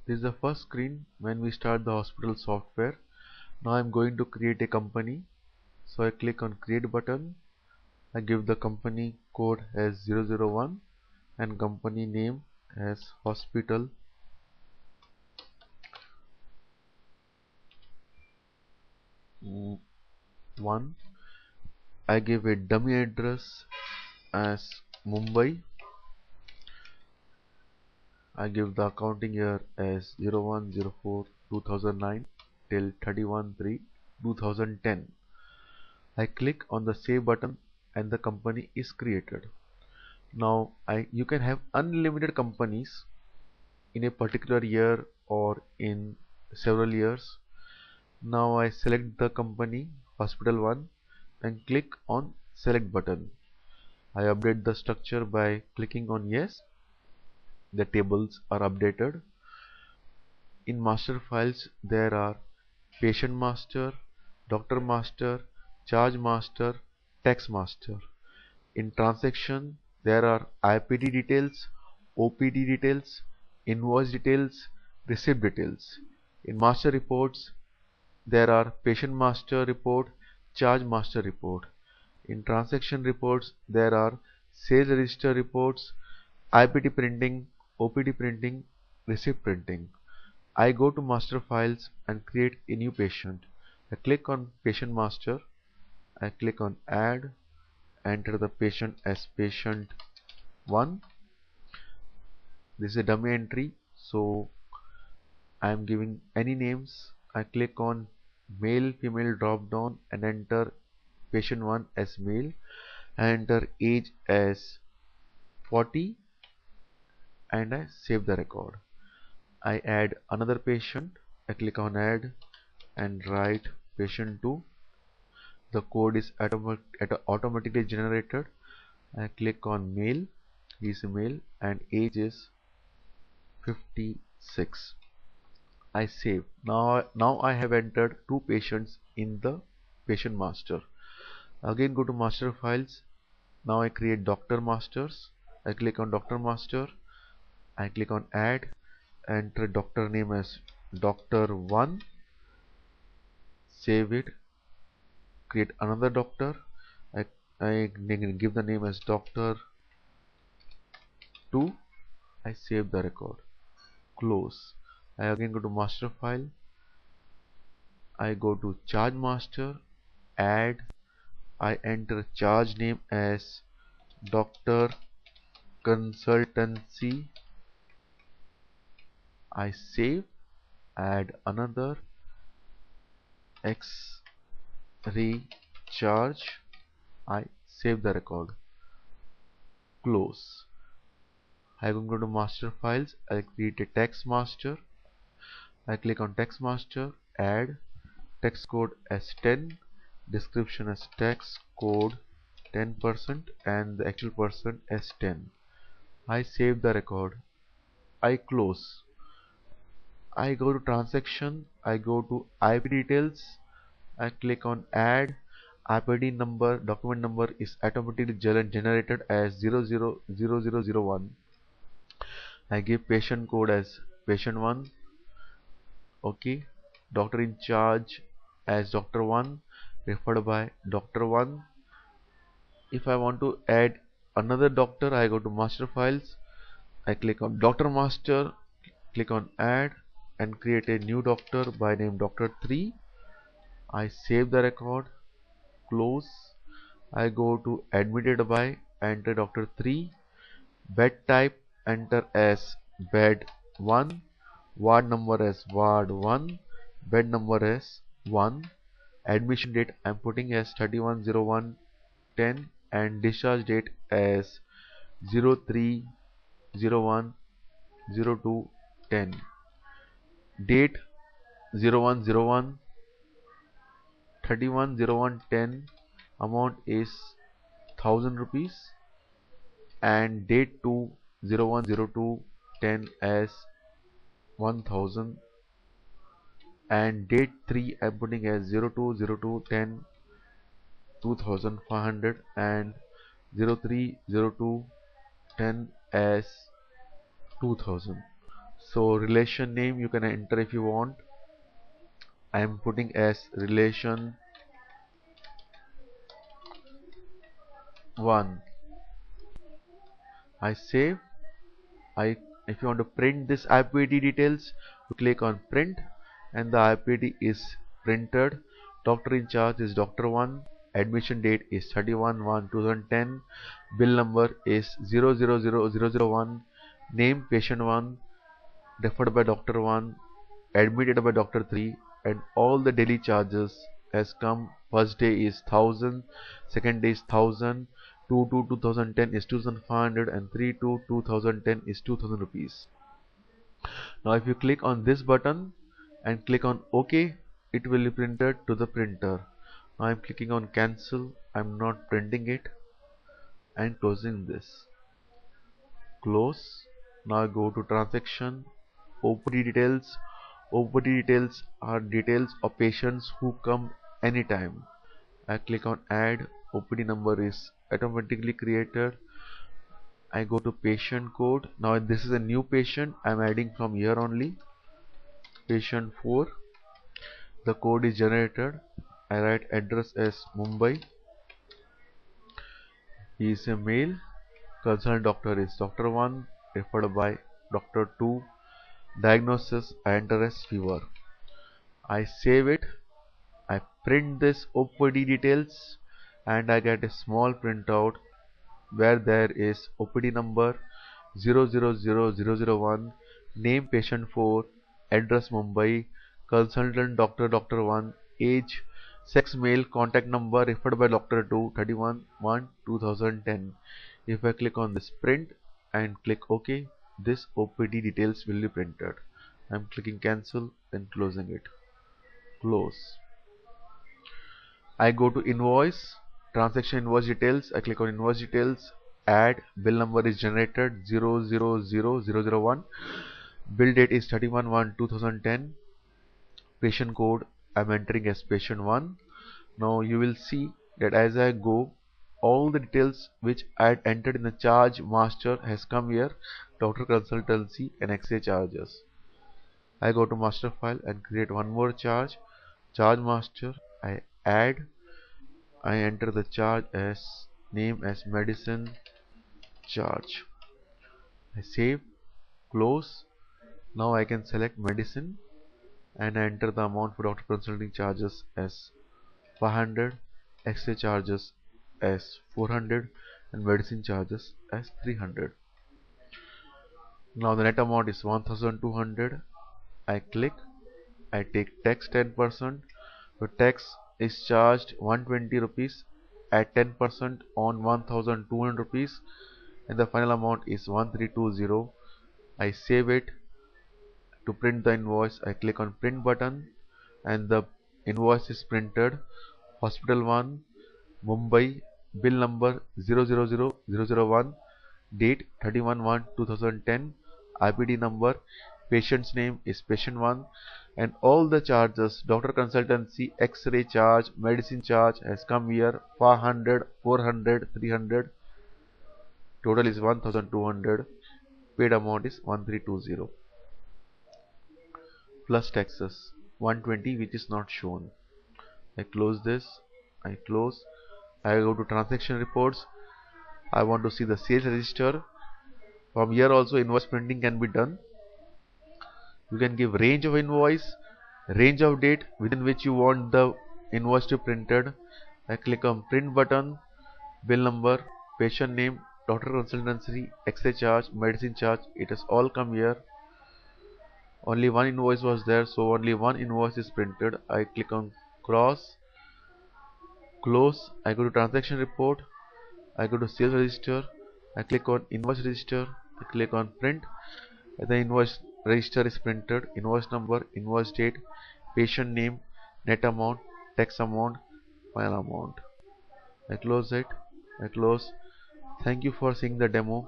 This is the first screen when we start the hospital software. Now I'm going to create a company. So I click on create button. I give the company code as 001 and company name as hospital 1. I give a dummy address as Mumbai. I give the accounting year as 01/04/2009 till 31/3/2010. I click on the save button and the company is created. Now you can have unlimited companies in a particular year or in several years. Now I select the company hospital 1 and click on select button. I update the structure by clicking on yes. The tables are updated. In master files there are patient master, doctor master, charge master, tax master. In transaction there are IPD details, OPD details, invoice details, receipt details. In master reports there are patient master report, charge master report. In transaction reports there are sales register reports, IPD printing, OPD printing, receipt printing. I go to master files and create a new patient. I click on patient master. I click on add, enter the patient as patient 1. This is a dummy entry, so I am giving any names. I click on male female drop down and enter patient 1 as male. I enter age as 40 and I save the record. I add another patient. I click on add and write patient 2. The code is automatically generated. I click on male, he is a male and age is 56. I save. Now I have entered 2 patients in the patient master. Again go to master files. Now I create doctor masters. I click on doctor master. I click on add, enter doctor name as doctor 1, save it, create another doctor. I give the name as doctor 2. I save the record, close. I again go to master file. I go to charge master, add. I enter charge name as doctor consultancy. I save, add another X-ray charge. I save the record, close. I will go to master files. I create a text master. I click on text master, add text code as 10, description as text code 10% and the actual percent as 10. I save the record. I close. I go to transaction. I go to IP details. I click on add. IPD number, document number is automatically generated as 000001. I give patient code as patient 1. Okay, doctor in charge as doctor 1, referred by doctor 1. If I want to add another doctor, I go to master files. I click on doctor master, click on add and create a new doctor by name doctor 3. I save the record, close. I go to admitted by, enter doctor 3, bed type enter as bed 1, ward number as ward 1, bed number as 1, admission date I am putting as 31/01/10 and discharge date as 03/01/02/10, date 01/01 31/01/10, amount is 1000 rupees and date to 01/02/10 as 1000 and date 3 I am putting as 02/02/10 2500 and 03/02/10 as 2000. So relation name you can enter if you want. I am putting as relation 1. I save. I If you want to print this IPD details, you click on print and the IPD is printed. Doctor in charge is Dr. 1. Admission date is 31/1/2010. Bill number is 000001. Name patient 1. Referred by Dr. 1. Admitted by Dr. 3. And all the daily charges has come. First day is 1000, second day is 1000, 2 to 2010 is 2500, and 3 to 2010 is 2000 rupees. Now if you click on this button and click on OK, it will be printed to the printer. Now I'm clicking on cancel. I'm not printing it and closing this. Close. Now I go to transaction, OPD details. OPD details are details of patients who come anytime. I click on add. OPD number is automatically created. I go to patient code. Now this is a new patient. I'm adding from here only. Patient 4. The code is generated. I write address as Mumbai. He is a male. Concerned doctor is Dr. 1. Referred by Dr. 2. Diagnosis I enter as fever. I save it. I print this OPD details and I get a small printout where there is OPD number 000001, name patient 4, address Mumbai, consultant Dr. 1, age sex male, contact number referred by Dr. 2, 31/1/2010. If I click on this print and click OK, this OPD details will be printed. I am clicking cancel and closing it. Close. I go to invoice, transaction invoice details. I click on invoice details, add. Bill number is generated 000001. Bill date is 31/1/2010. Patient code I'm entering as patient 1. Now you will see that as I go, all the details which I had entered in the charge master has come here. Doctor consultancy and X-ray charges. I go to master file and create one more charge master. I add. I enter the charge as name as medicine charge. I save, close. Now I can select medicine and I enter the amount for doctor consulting charges as 500, X-ray charges as 400, and medicine charges as 300. Now the net amount is 1200. I click. I take tax 10%. The tax is charged 120 rupees at 10% on 1200 rupees, and the final amount is 1320. I save it. To print the invoice, I click on print button and the invoice is printed. Hospital 1, Mumbai, bill number 000001, date 31/1/2010, IPD number, patient's name is patient 1, and all the charges, doctor consultancy, X-ray charge, medicine charge has come here. 500, 400, 300, total is 1200. Paid amount is 1320 plus taxes 120, which is not shown. I close this. I close. I go to transaction reports. I want to see the sales register. From here also invoice printing can be done. You can give range of invoice, range of date within which you want the invoice to be printed. I click on print button, bill number, patient name, doctor consultancy, X-ray charge, medicine charge. It has all come here. Only one invoice was there, so only one invoice is printed. I click on cross, close. I go to transaction report. I go to sales register. I click on invoice register. I click on print. The invoice register is printed. Invoice number, invoice date, patient name, net amount, tax amount, final amount. I close it. I close. Thank you for seeing the demo.